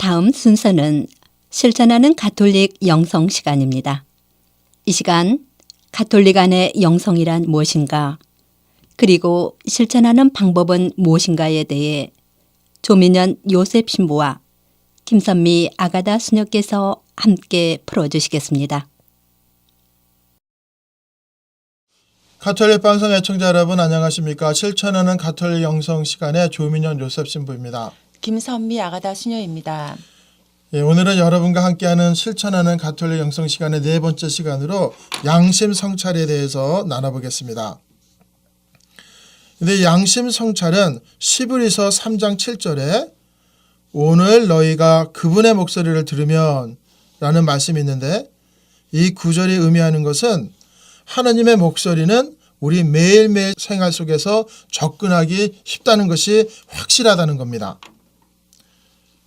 다음 순서는 실천하는 가톨릭 영성 시간입니다. 이 시간 가톨릭 안의 영성이란 무엇인가, 그리고 실천하는 방법은 무엇인가에 대해 조민현 요셉 신부와 김선미 아가다 수녀께서 함께 풀어주시겠습니다. 가톨릭 방송 애청자 여러분 안녕하십니까? 실천하는 가톨릭 영성 시간의 조민현 요셉 신부입니다. 김선미 아가다 수녀입니다. 오늘은 여러분과 함께하는 실천하는 가톨릭 영성 시간의 네 번째 시간으로 양심 성찰에 대해서 나눠보겠습니다. 근데 양심 성찰은 시브리서 3장 7절에 오늘 너희가 그분의 목소리를 들으면 라는 말씀이 있는데, 이 구절이 의미하는 것은 하나님의 목소리는 우리 매일매일 생활 속에서 접근하기 쉽다는 것이 확실하다는 겁니다.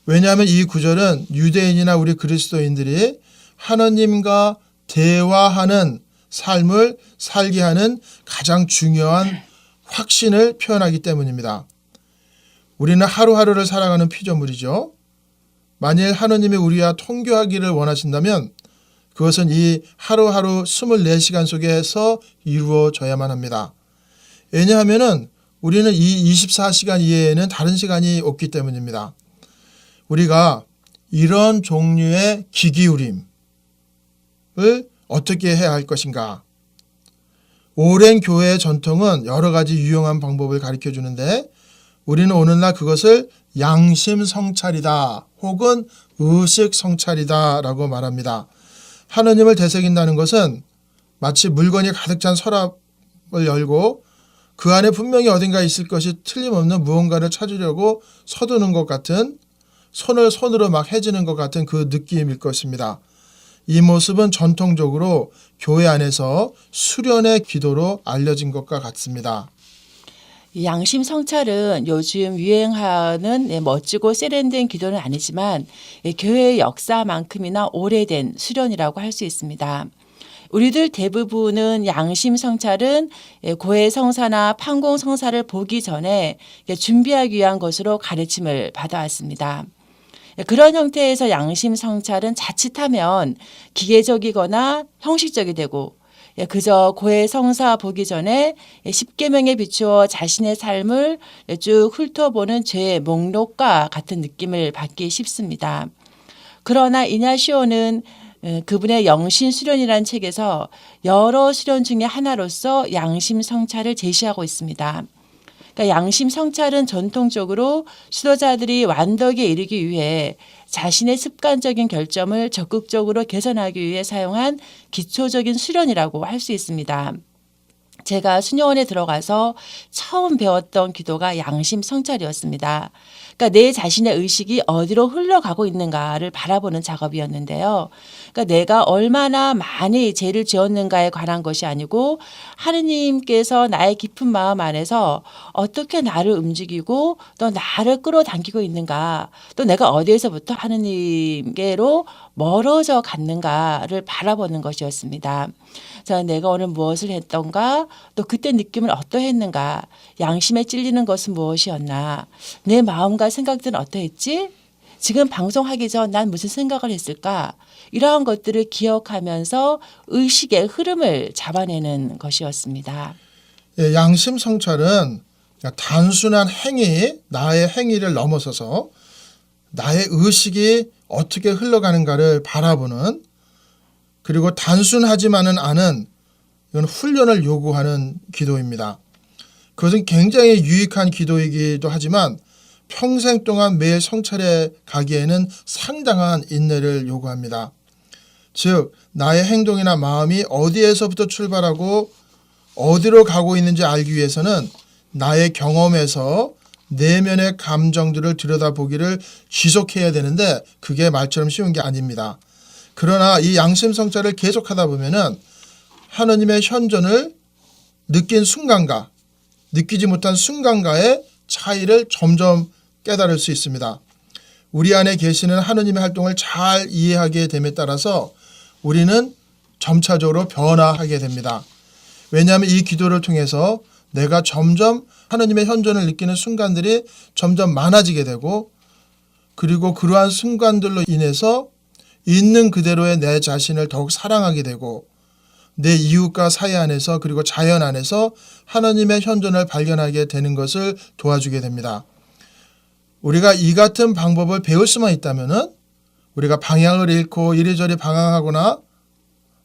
왜냐하면 이 구절은 유대인이나 우리 그리스도인들이 하나님과 대화하는 삶을 살게 하는 가장 중요한 확신을 표현하기 때문입니다. 우리는 하루하루를 살아가는 피조물이죠. 만일 하나님이 우리와 통교하기를 원하신다면 그것은 이 하루하루 24시간 속에서 이루어져야만 합니다. 왜냐하면 우리는 이 24시간 이외에는 다른 시간이 없기 때문입니다. 우리가 이런 종류의 기기울임을 어떻게 해야 할 것인가? 오랜 교회의 전통은 여러 가지 유용한 방법을 가르쳐 주는데, 우리는 오늘날 그것을 양심 성찰이다 혹은 의식 성찰이다 라고 말합니다. 하느님을 되새긴다는 것은 마치 물건이 가득 찬 서랍을 열고 그 안에 분명히 어딘가 있을 것이 틀림없는 무언가를 찾으려고 서두는 것 같은, 손을 손으로 막 해지는 것 같은 그 느낌일 것입니다. 이 모습은 전통적으로 교회 안에서 수련의 기도로 알려진 것과 같습니다. 양심 성찰은 요즘 유행하는 멋지고 세련된 기도는 아니지만 교회의 역사만큼이나 오래된 수련이라고 할 수 있습니다. 우리들 대부분은 양심 성찰은 고해 성사나 판공 성사를 보기 전에 준비하기 위한 것으로 가르침을 받아왔습니다. 그런 형태에서 양심 성찰은 자칫하면 기계적이거나 형식적이 되고, 그저 고해 성사 보기 전에 십계명에 비추어 자신의 삶을 쭉 훑어보는 죄의 목록과 같은 느낌을 받기 쉽습니다. 그러나 이냐시오는 그분의 영신 수련이라는 책에서 여러 수련 중에 하나로서 양심 성찰을 제시하고 있습니다. 그러니까 양심 성찰은 전통적으로 수도자들이 완덕에 이르기 위해 자신의 습관적인 결점을 적극적으로 개선하기 위해 사용한 기초적인 수련이라고 할 수 있습니다. 제가 수녀원에 들어가서 처음 배웠던 기도가 양심 성찰이었습니다. 그러니까 내 자신의 의식이 어디로 흘러가고 있는가를 바라보는 작업이었는데요. 그러니까 내가 얼마나 많이 죄를 지었는가에 관한 것이 아니고 하느님께서 나의 깊은 마음 안에서 어떻게 나를 움직이고 또 나를 끌어당기고 있는가, 또 내가 어디에서부터 하느님께로 멀어져 갔는가를 바라보는 것이었습니다. 자, 내가 오늘 무엇을 했던가, 또 그때 느낌은 어떠했는가, 양심에 찔리는 것은 무엇이었나, 내 마음과 생각들은 어떠했지? 지금 방송하기 전 난 무슨 생각을 했을까? 이러한 것들을 기억하면서 의식의 흐름을 잡아내는 것이었습니다. 양심 성찰은 단순한 행위, 나의 행위를 넘어서서 나의 의식이 어떻게 흘러가는가를 바라보는, 그리고 단순하지만은 않은 이건 훈련을 요구하는 기도입니다. 그것은 굉장히 유익한 기도이기도 하지만 평생 동안 매일 성찰에 가기에는 상당한 인내를 요구합니다. 즉, 나의 행동이나 마음이 어디에서부터 출발하고 어디로 가고 있는지 알기 위해서는 나의 경험에서 내면의 감정들을 들여다보기를 지속해야 되는데, 그게 말처럼 쉬운 게 아닙니다. 그러나 이 양심 성찰을 계속하다 보면은 하나님의 현존을 느낀 순간과 느끼지 못한 순간과의 차이를 점점 깨달을 수 있습니다. 우리 안에 계시는 하나님의 활동을 잘 이해하게 됨에 따라서 우리는 점차적으로 변화하게 됩니다. 왜냐하면 이 기도를 통해서 내가 점점 하나님의 현존을 느끼는 순간들이 점점 많아지게 되고, 그리고 그러한 순간들로 인해서 있는 그대로의 내 자신을 더욱 사랑하게 되고 내 이웃과 사이 안에서 그리고 자연 안에서 하나님의 현존을 발견하게 되는 것을 도와주게 됩니다. 우리가 이 같은 방법을 배울 수만 있다면은 우리가 방향을 잃고 이리저리 방황하거나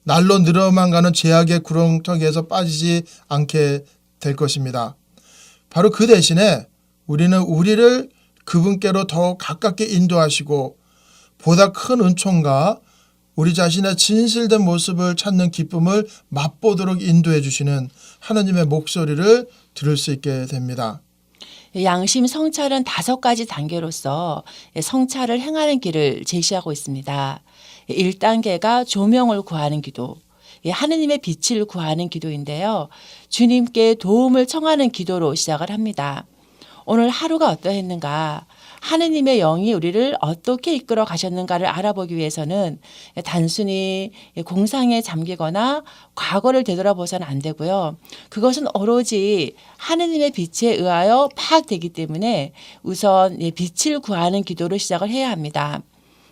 날로 늘어만 가는 죄악의 구렁텅이에서 빠지지 않게 될 것입니다. 바로 그 대신에 우리는 우리를 그분께로 더 가깝게 인도하시고 보다 큰 은총과 우리 자신의 진실된 모습을 찾는 기쁨을 맛보도록 인도해 주시는 하나님의 목소리를 들을 수 있게 됩니다. 양심 성찰은 5가지 단계로서 성찰을 행하는 길을 제시하고 있습니다. 1단계가 조명을 구하는 기도, 하느님의 빛을 구하는 기도인데요. 주님께 도움을 청하는 기도로 시작을 합니다. 오늘 하루가 어떠했는가? 하느님의 영이 우리를 어떻게 이끌어 가셨는가를 알아보기 위해서는 단순히 공상에 잠기거나 과거를 되돌아보서는 안 되고요. 그것은 오로지 하느님의 빛에 의하여 파악되기 때문에 우선 빛을 구하는 기도로 시작을 해야 합니다.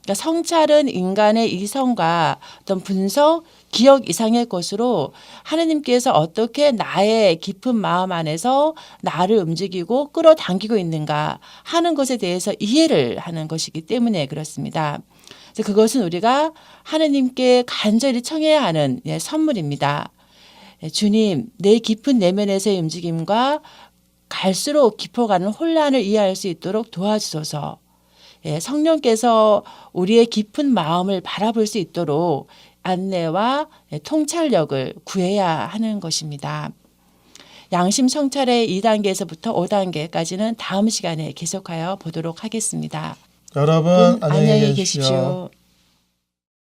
그러니까 성찰은 인간의 이성과 어떤 분석, 기억 이상의 것으로 하느님께서 어떻게 나의 깊은 마음 안에서 나를 움직이고 끌어당기고 있는가 하는 것에 대해서 이해를 하는 것이기 때문에 그렇습니다. 그래서 그것은 우리가 하느님께 간절히 청해야 하는 선물입니다. 주님, 내 깊은 내면에서의 움직임과 갈수록 깊어가는 혼란을 이해할 수 있도록 도와주소서. 성령께서 우리의 깊은 마음을 바라볼 수 있도록 안내와 통찰력을 구해야 하는 것입니다. 양심 성찰의 2단계에서부터 5단계까지는 다음 시간에 계속하여 보도록 하겠습니다. 여러분 안녕히 안녕히 계십시오. 계십시오.